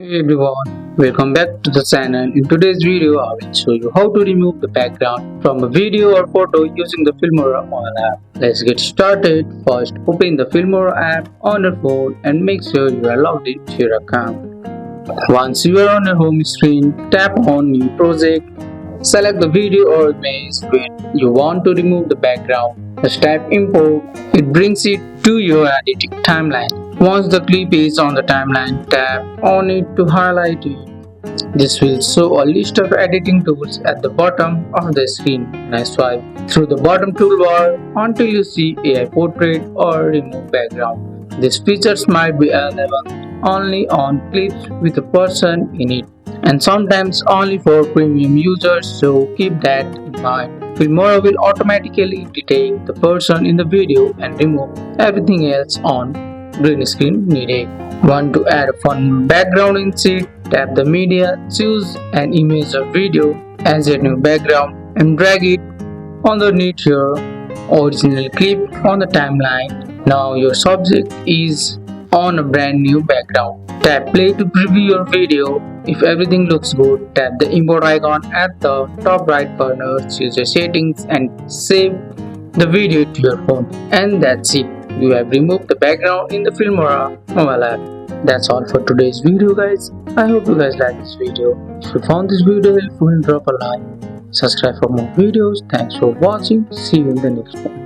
Hey everyone, welcome back to the channel. In today's video, I will show you how to remove the background from a video or photo using the Filmora mobile app. Let's get started. First, open the Filmora app on your phone and make sure you are logged into your account. Once you are on your home screen, tap on New Project. Select the video or image where you want to remove the background. Just tap Import. It brings it to your editing timeline. Once the clip is on the timeline, tap on it to highlight it. This will show a list of editing tools at the bottom of the screen. Now swipe through the bottom toolbar until you see AI Portrait or Remove Background. These features might be available only on clips with a person in it, and sometimes only for premium users, so keep that in mind. Filmora will automatically detect the person in the video and remove everything else on green screen needed. Want to add a fun background in sheet? Tap the media, choose an image or video as a new background and drag it underneath your original clip on the timeline. Now your subject is on a brand new background. Tap play to preview your video. If everything looks good, tap the import icon at the top right corner, choose your settings and save the video to your phone. And that's it. You have removed the background in the Filmora mobile app. That's all for today's video, guys. I hope you guys like this video. If you found this video helpful, drop a like. Subscribe for more videos. Thanks for watching. See you in the next one.